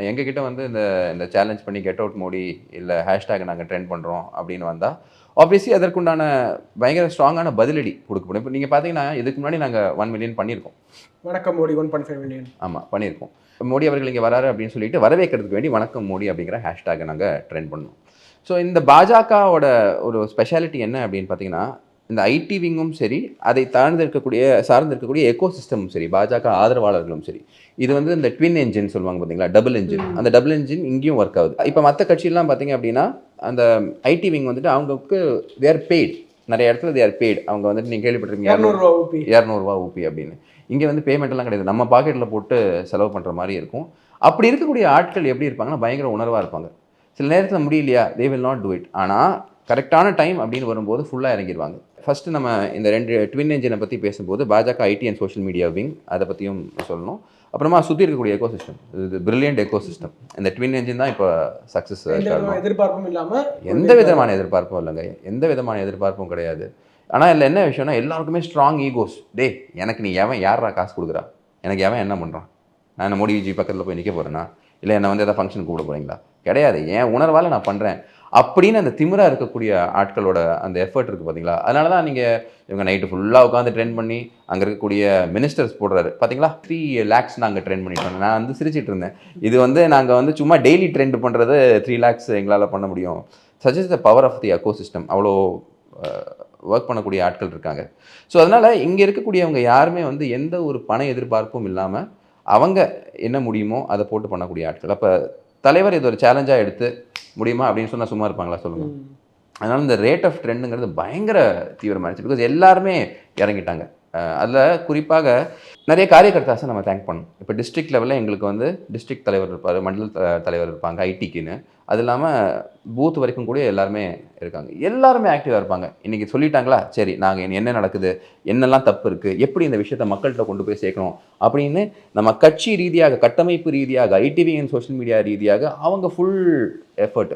எங்ககிட்ட வந்து இந்த இந்த சேலஞ்ச் பண்ணி கெட் அவுட் மோடி இல்லை ஹேஷ்டேக் நாங்கள் ட்ரெண்ட் பண்ணுறோம் அப்படின்னு வந்தால் ஆப்வியஸ்லி அதற்குண்டான பயங்கர ஸ்ட்ராங்கான பதிலடி கொடுக்கப்படும். இப்போ நீங்கள் பார்த்தீங்கன்னா இதுக்கு முன்னாடி நாங்கள் 1 மில்லியன் பண்ணியிருக்கோம். வணக்கம் மோடி 1.5 மில்லியன். ஆமாம் பண்ணியிருக்கோம். மோடி அவர்கள் இங்கே வராரு அப்படின்னு சொல்லிட்டு வரவேற்கிறதுக்கு வேண்டி வணக்கம் மோடி அப்படிங்கிற ஹேஷ்டேக்கை நாங்கள் ட்ரெண்ட் பண்ணோம். ஸோ இந்த பாஜகவோட ஒரு ஸ்பெஷாலிட்டி என்ன அப்படின்னு பார்த்தீங்கன்னா, இந்த ஐடி விங்கும் சரி, அதை சார்ந்து இருக்கக்கூடிய எக்கோ சிஸ்டமும் சரி, பாஜக ஆதரவாளர்களும் சரி, இது வந்து இந்த ட்வின் என்ஜின் சொல்லுவாங்க பார்த்தீங்களா, டபுள் என்ஜின். அந்த டபுள் என்ஜின் இங்கேயும் ஒர்க் ஆகுது. இப்போ மற்ற கட்சியெல்லாம் பார்த்தீங்க அப்படின்னா, அந்த ஐடி விங் வந்துட்டு அவங்களுக்கு தேர் பெய்ட், நிறைய இடத்துல தேர் பெய்ட். அவங்க வந்துட்டு நீங்கள் கேள்விப்பட்டிருக்கீங்க 200 ஊபி அப்படின்னு. இங்கே வந்து பேமெண்ட் எல்லாம் கிடையாது, நம்ம பாக்கெட்டில் போட்டு செலவு பண்ணுற மாதிரி இருக்கும். அப்படி இருக்கக்கூடிய ஆட்கள் எப்படி இருப்பாங்கன்னா பயங்கர உணர்வாக இருப்பாங்க. சில நேரத்தில் முடியலையா they will not do it. ஆனால் கரெக்டான டைம் அப்படின்னு வரும்போது ஃபுல்லாக இறங்கிடுவாங்க. ஃபஸ்ட்டு நம்ம இந்த 2 ட்வின் என்ஜினை பற்றி பேசும்போது பாஜக IT and social media wing அதை பற்றியும் சொல்லணும். அப்புறமா சுற்றி இருக்கக்கூடிய எக்கோ சிஸ்டம், இது பிரில்லியன்ட் எக்கோ சிஸ்டம். இந்த ட்வின் என்ஜின் தான் இப்போ சக்ஸஸ். எதிர்பார்ப்பும் இல்லாமல் எந்த விதமான எதிர்பார்ப்பும் இல்லைங்க, எந்த விதமான எதிர்பார்ப்பும் கிடையாது. ஆனால் இதில் என்ன விஷயம்னா எல்லாருக்குமே ஸ்ட்ராங் ஈகோஸ். டே எனக்கு நீ எவன் யாரா காசு கொடுக்குறா, எனக்கு எவன் என்ன பண்ணுறான், நான் என்ன மோடிஜி பக்கத்தில் போய் நிற்க போகிறேன்னா, இல்லை என்னை வந்து எதாவது ஃபங்க்ஷன் கூப்பிட போகிறீங்களா, கிடையாது, என் உணர்வால் நான் பண்ணுறேன் அப்படின்னு அந்த திமிராக இருக்கக்கூடிய ஆட்களோட அந்த எஃபர்ட் இருக்குது பார்த்தீங்களா. அதனால தான் நீங்கள் இவங்க நைட்டு ஃபுல்லாக உட்காந்து ட்ரெண்ட் பண்ணி அங்கே இருக்கக்கூடிய மினிஸ்டர்ஸ் போடுறாரு பார்த்தீங்களா, 3 lakhs நாங்கள் ட்ரெண்ட் பண்ணிட்டோம். நான் வந்து சிரிச்சிட்டு இருந்தேன். இது வந்து நாங்கள் வந்து சும்மா டெய்லி ட்ரெண்ட் பண்ணுறது 3 lakhs எங்களால் பண்ண முடியும். Such is the power of the eco system. அவ்வளோ ஒர்க் பண்ணக்கூடிய ஆட்கள் இருக்காங்க. ஸோ அதனால் இங்கே இருக்கக்கூடியவங்க யாருமே வந்து எந்த ஒரு பண எதிர்பார்ப்பும் இல்லாமல் அவங்க என்ன முடியுமோ அதை போட்டு பண்ணக்கூடிய ஆட்கள். அப்போ தலைவர் இது ஒரு சேலஞ்சாக எடுத்து முடியுமா அப்படின்னு சொன்னால் சும்மா இருப்பாங்களா சொல்லுங்கள். அதனால் இந்த ரேட் ஆஃப் ட்ரெண்டுங்கிறது பயங்கர தீவிரமாகிடுச்சு. பிகாஸ் எல்லாருமே இறங்கிட்டாங்க. அதில் குறிப்பாக நிறைய காரியகர்த்தாஸை நம்ம தேங்க் பண்ணணும். இப்போ டிஸ்ட்ரிக்ட் லெவலில் எங்களுக்கு வந்து டிஸ்ட்ரிக்ட் தலைவர் இருப்பார், மண்டல தலைவர் இருப்பாங்க ஐடிக்குன்னு. அது இல்லாமல் பூத் வரைக்கும் கூட எல்லாருமே இருக்காங்க. எல்லாருமே ஆக்டிவாக இருப்பாங்க. இன்றைக்கி சொல்லிட்டாங்களா, சரி நாங்கள் என்ன நடக்குது, என்னெல்லாம் தப்பு இருக்குது, எப்படி இந்த விஷயத்தை மக்கள்கிட்ட கொண்டு போய் சேர்க்கணும் அப்படின்னு நம்ம கட்சி ரீதியாக, கட்டமைப்பு ரீதியாக, ஐடிவி அண்ட் சோஷியல் மீடியா ரீதியாக அவங்க ஃபுல் எஃபர்ட்